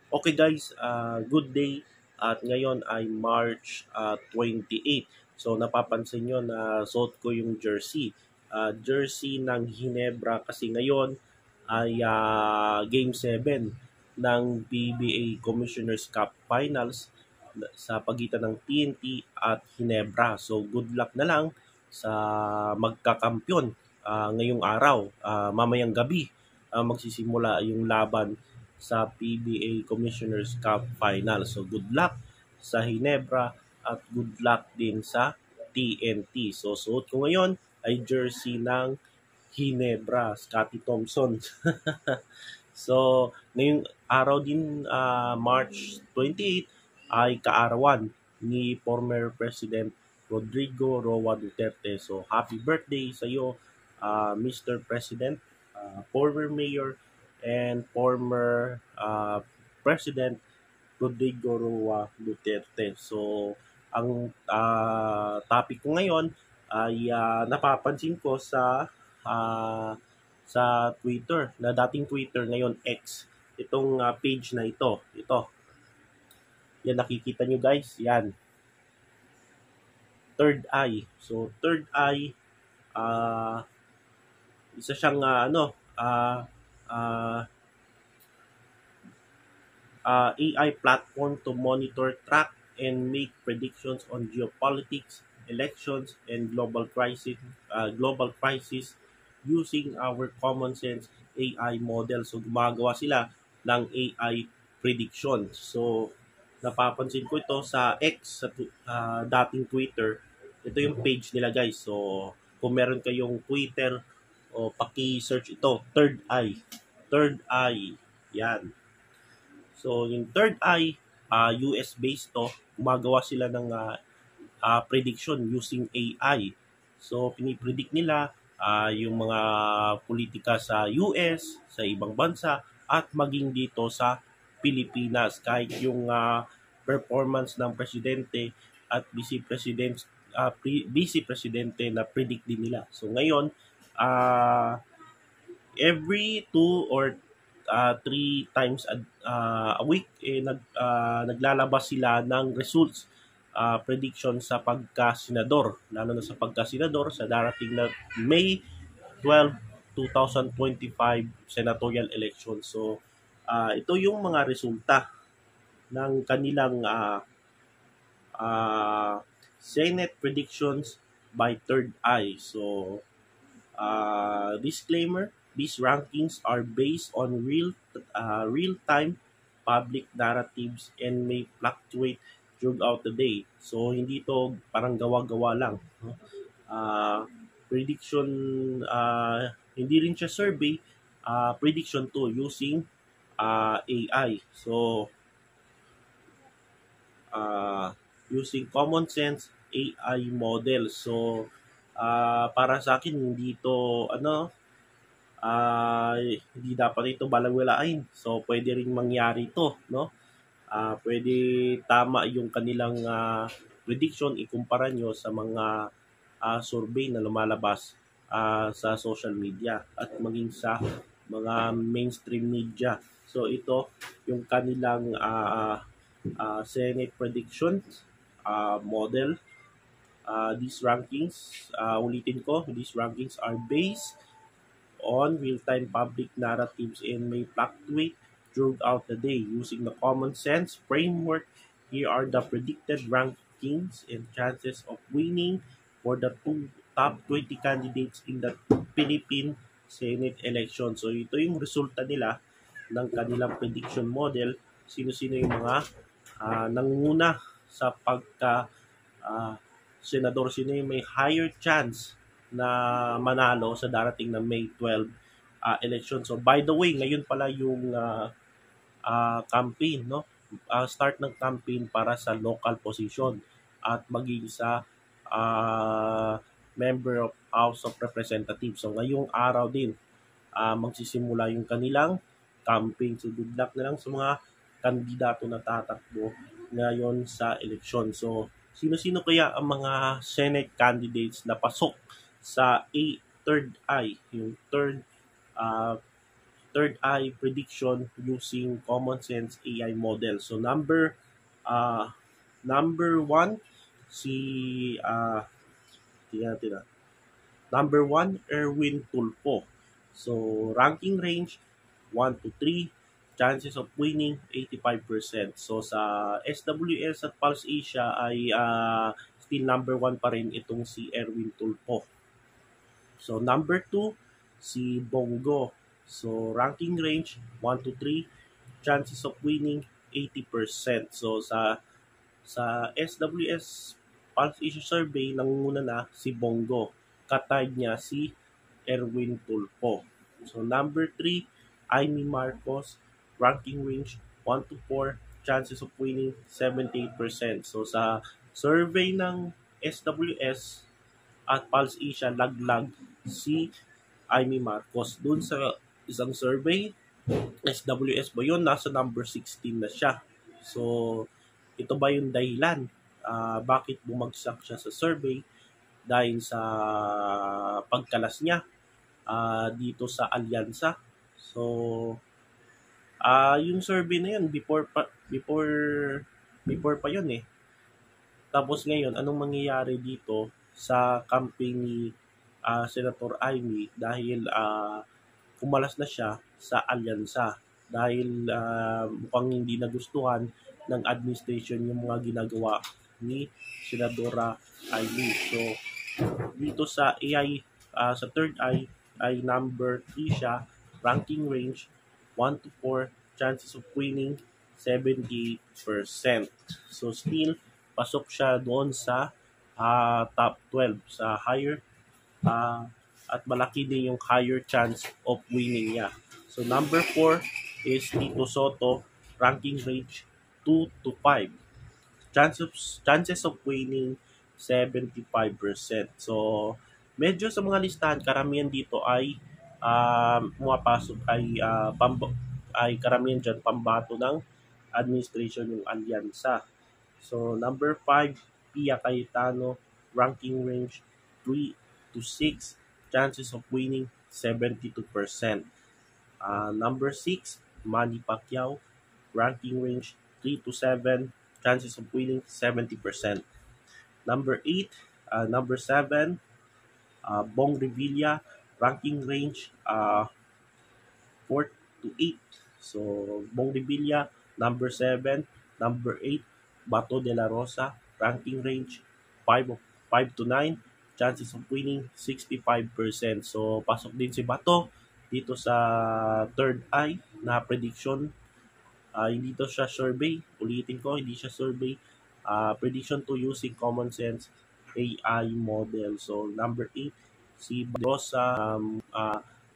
Okay guys, good day at ngayon ay March 28. So napapansin nyo na suot ko yung jersey. Jersey ng Ginebra kasi ngayon ay Game 7 ng PBA Commissioner's Cup Finals sa pagitan ng TNT at Ginebra. So good luck na lang sa magkakampyon ngayong araw. Mamayang gabi magsisimula yung laban sa PBA Commissioner's Cup Final. So good luck sa Ginebra at good luck din sa TNT. So suot ko ngayon ay jersey ng Ginebra, Scottie Thompson. So ngayong araw din, March 28 ay kaarawan ni former President Rodrigo Roa Duterte. So happy birthday sa iyo, Mr. President, former Mayor and former President Rodrigo Roa Duterte. So, ang topic ko ngayon ay napapansin ko sa Twitter, na dating Twitter, ngayon X. Itong page na ito. Ito. Yan, nakikita nyo guys. Yan. Third Eye. So, Third Eye, uh, isa siyang uh, AI platform to monitor, track, and make predictions on geopolitics, elections, and global crisis using our common sense AI model. So gumagawa sila ng AI prediction. So napapansin ko ito sa X, sa dating Twitter. Ito yung page nila guys. So kung meron kayong Twitter, o paki-search ito, Third Eye. Third Eye. Yan. So, yung Third Eye, US-based to, gumagawa sila ng prediction using AI. So, pinipredict nila yung mga politika sa US, sa ibang bansa, at maging dito sa Pilipinas. Kahit yung performance ng presidente at vice presidente na predict din nila. So, ngayon, every 2 or 3 times a week naglalabas sila ng results, prediction sa pagka-senador, lalo na sa pagka-senador sa darating na May 12, 2025 senatorial election. So ito yung mga resulta ng kanilang Senate predictions by Third Eye. So disclaimer, these rankings are based on real-time public narratives and may fluctuate throughout the day. So, hindi to parang gawa-gawa lang. No? Prediction, hindi rin siya survey, prediction to using AI. So, using common sense AI model. So, para sa akin hindi hindi dapat ito balagwalain. So pwede ring mangyari ito, no? Pwede tama yung kanilang prediction, ikumpara nyo sa mga survey na lumalabas sa social media at maging sa mga mainstream media. So ito yung kanilang Senate prediction model. These rankings, ulitin ko, these rankings are based on real-time public narratives and may fluctuate throughout the day. Using the common sense framework, here are the predicted rankings and chances of winning for the top 20 candidates in the Philippine Senate election. So ito yung resulta nila ng kanilang prediction model. Sino-sino yung mga nangunguna sa pagka senador, sino yung may higher chance na manalo sa darating na May 12 election. So by the way, ngayon pala yung campaign, no? Start ng campaign para sa local position at maging sa member of House of Representatives. So ngayong araw din magsisimula yung kanilang campaign. So good luck na lang sa mga kandidato na tatakbo ngayon sa eleksyon. So sino-sino kaya ang mga Senate candidates na pasok sa Third Eye, yung third third eye prediction using common sense AI model. So number one si tingnan natin, number one, Erwin Tulfo. So ranking range 1 to 3, chances of winning 85%. So sa SWS at Pulse Asia ay still number one pa rin itong si Erwin Tulfo. So number 2 si Bongo. So ranking range 1 to 3, chances of winning 80%. So sa SWS Pulse Issue Survey, nangunguna na si Bongo. Katide niya si Erwin Tulfo. So number 3, Amy Marcos, ranking range 1 to 4, chances of winning 78%. So sa survey ng SWS at Pulse Asia, laglag si Amy Marcos. Doon sa isang survey, SWS ba yun? Nasa number 16 na siya. So, ito ba yung dahilan? Bakit bumagsak siya sa survey? Dahil sa pagkalas niya dito sa alyansa. So, yung survey na yun, before pa yun eh. Tapos ngayon, anong mangyayari dito sa campaign ni Senator Amy dahil kumalas na siya sa alyansa dahil mukhang hindi nagustuhan ng administration yung mga ginagawa ni Senadora Amy. So, dito sa AI, sa third eye, ay number 3 siya, ranking range 1 to 4, chances of winning 70%. So, still, pasok siya doon sa top 12, sa higher, at malaki din yung higher chance of winning niya. So, number 4 is Tito Soto, ranking range 2 to 5. Chances of winning 75%. So, medyo sa mga listahan, karamihan dito ay pumapasok ay karamihan dyan pambato ng administration yung alyansa. So, number 5, Pia Cayetano, ranking range 3 to 6, chances of winning 72%. Number 6, Manny Pacquiao, ranking range 3 to 7, chances of winning 70%. Number 8, number 7, Bong Revilla, ranking range 4 to 8. So, Bong Revilla, number 7. Number 8, Bato de la Rosa, ranking range 5 to 9. Chances of winning 65%. So, pasok din si Bato dito sa third eye na prediction. Hindi to siya survey. Ulitin ko, hindi siya survey. Prediction to using common sense AI model. So, number 8, si Rosa,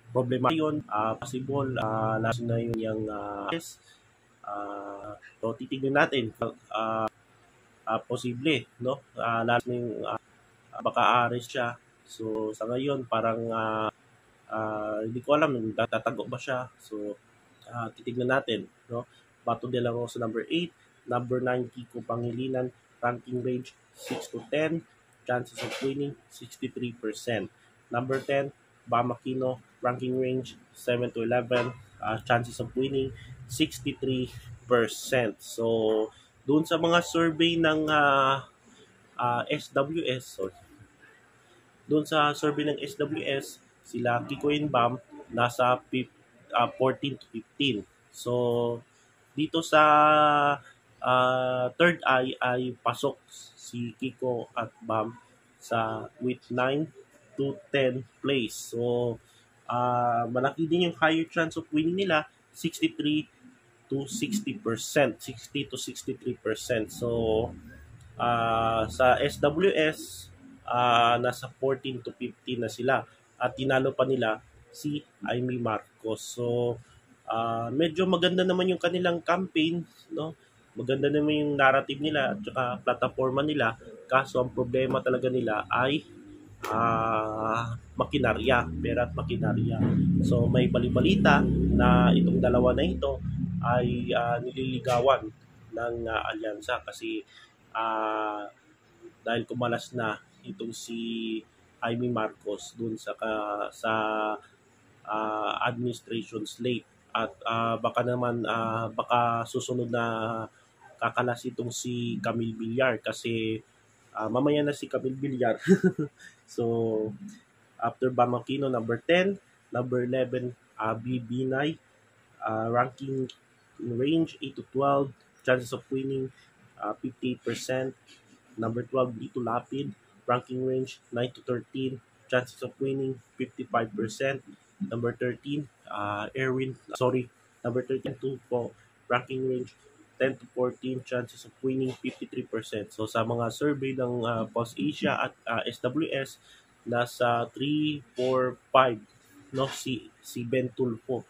problema yun, possible, last na yun yung so, titignan natin, posible, no? Last na yung, baka arrest siya. So, sa ngayon, parang, hindi ko alam, tatago ba siya. So, titignan natin, no? Bato de la Rosa, number 8. Number 9, Kiko Pangilinan, ranking range 6 to 10. Chances of winning, 63%. Number 10, Bam Aquino, ranking range 7 to 11. Chances of winning, 63%. So, doon sa mga survey ng SWS, doon sa survey ng SWS, sila Kiko and Bam, nasa 14 to 15. So, dito sa third eye ay pasok si Kiko at Bam sa with 9 to 10 place. So, malaki din yung higher chance of winning nila, 63 to 60%. 60 to 63%. So, sa SWS, nasa 14 to 15 na sila. At tinalo pa nila si Amy Marcos. So, medyo maganda naman yung kanilang campaign, no? Maganda naman yung narrative nila at saka plataforma nila. Kaso ang problema talaga nila ay makinarya, pera at makinarya. So may balibalita na itong dalawa na ito ay nililigawan ng alyansa kasi dahil kumalas na itong si Amy Marcos dun sa administration slate. At baka susunod na kakalas itong si Camille Villar kasi mamaya na si Camille Villar. So, after Bam Aquino, number 10. Number 11, BB9. Ranking range 8 to 12. Chances of winning 58%. Number 12, Dito Lapid. Ranking range 9 to 13. Chances of winning 55%. Number 13, Number 13, po. Ranking range 10 to 14. Chances of winning 53%. So sa mga survey ng Pulse Asia at SWS, nasa 3, 4, 5 no si Ben Tulfo.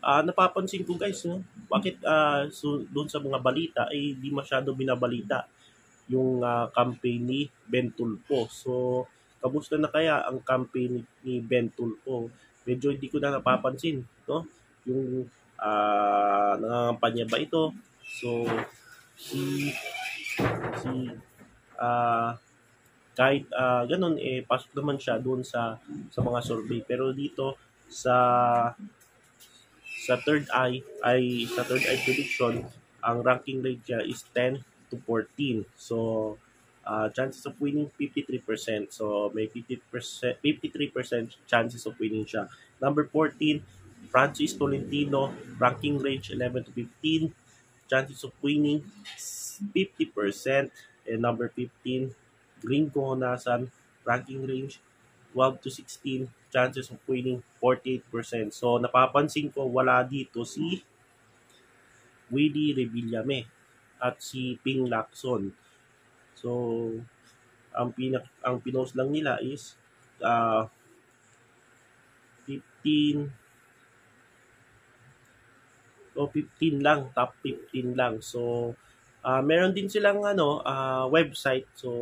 Napapansin ko guys, no, bakit doon sa mga balita ay di masyado binabalita yung campaign ni Ben Tulfo. So kamusta na kaya ang campaign ni Ben Tulfo? Medyo hindi ko na napapansin, no? Yung nangangampanya ba ito? So si kahit ganun pasok naman siya doon sa mga survey, pero dito sa third eye prediction, ang ranking rate niya is 10 to 14. So chances of winning 53%. So may 53% chances of winning siya. Number 14, Francis Tolentino, ranking range 11 to 15. Chances of winning 50%. And number 15, Gringo Honasan, ranking range 12 to 16, chances of winning 48%. So napapansin ko wala dito si Willie Revillame at si Ping Lacson. So ang pinost lang nila is 15 lang, top 15 lang. So meron din silang website. So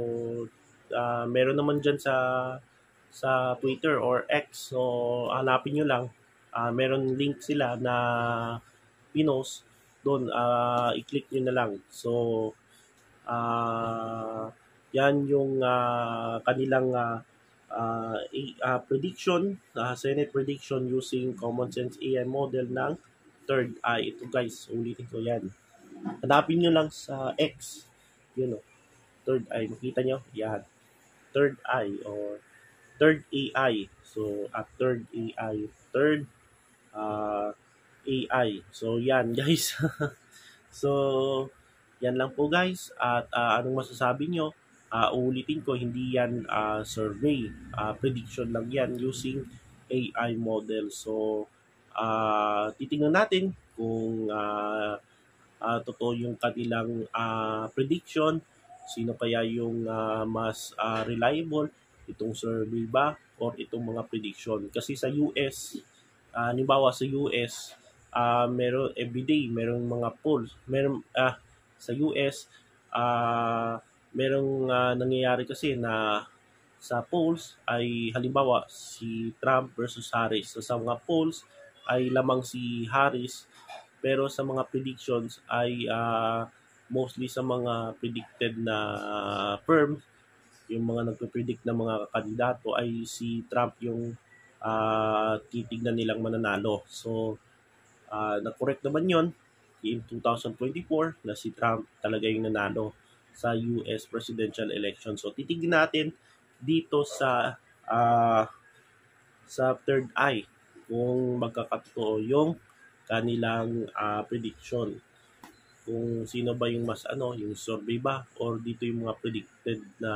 meron naman diyan sa Twitter or X. So hanapin nyo lang. Meron link sila na pinost doon. I-click nyo na lang. So yan yung kanilang prediction, Senate prediction using common sense AI model ng third eye. Ito guys, ulitin ko yan. Hanapin nyo lang sa X. Yun o. Third eye. Makita nyo? Yan. Third eye or third AI. So, third AI. Third AI. So, yan guys. So, yan lang po guys. At anong masasabi nyo? Uulitin ko, hindi yan survey. Prediction lang yan using AI model. So, titingnan natin kung totoo yung kanilang prediction. Sino kaya yung mas reliable? Itong survey ba or itong mga prediction? Kasi sa US, halimbawa sa US, meron everyday, merong mga polls. Meron sa US, merong nangyayari kasi na sa polls ay halimbawa si Trump versus Harris. So sa mga polls ay lamang si Harris, pero sa mga predictions ay mostly sa mga predicted na firm, yung mga nagpe-predict na mga kandidato ay si Trump yung titignan nilang mananalo. So na-correct naman yon in 2024 na si Trump talaga yung nanalo sa US presidential election. So titignan natin dito sa third eye kung magkakatotoo yung kanilang prediction. Kung sino ba yung mas yung survey ba or dito yung mga predicted na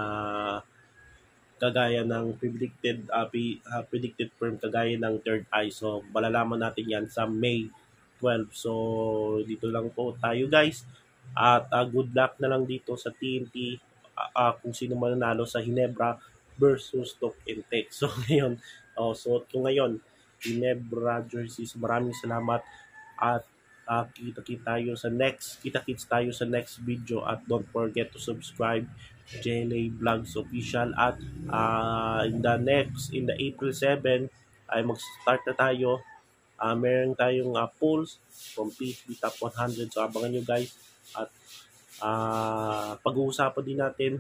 kagaya ng predicted firm kagaya ng third eye. So malalaman natin yan sa May 12. So dito lang po tayo guys. At good luck na lang dito sa TNT kung sino mananalo sa Ginebra versus Talk and Tech. So ngayon, suot ko ngayon Ginebra jerseys. Maraming salamat at kita-kits tayo sa next video at don't forget to subscribe JLA Vlogs Official at in the April 7 ay mag-start na tayo. Meron tayong polls from PHP Top 100, so abangan nyo guys at pag-uusapan din natin,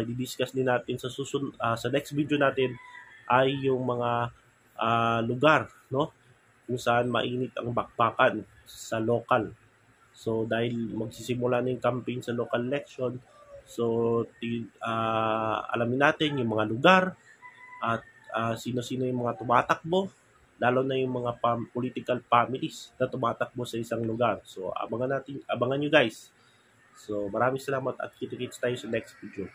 di-discuss din natin sa next video natin ay yung mga lugar, no? Kung saan mainit ang bakbakan sa local. So dahil magsisimula na yung campaign sa local election, so alamin natin yung mga lugar at sino-sino yung mga tumatakbo, lalo na yung mga political families na tumatakbo sa isang lugar. So abangan nyo guys. So maraming salamat at kita-kits tayo sa next video.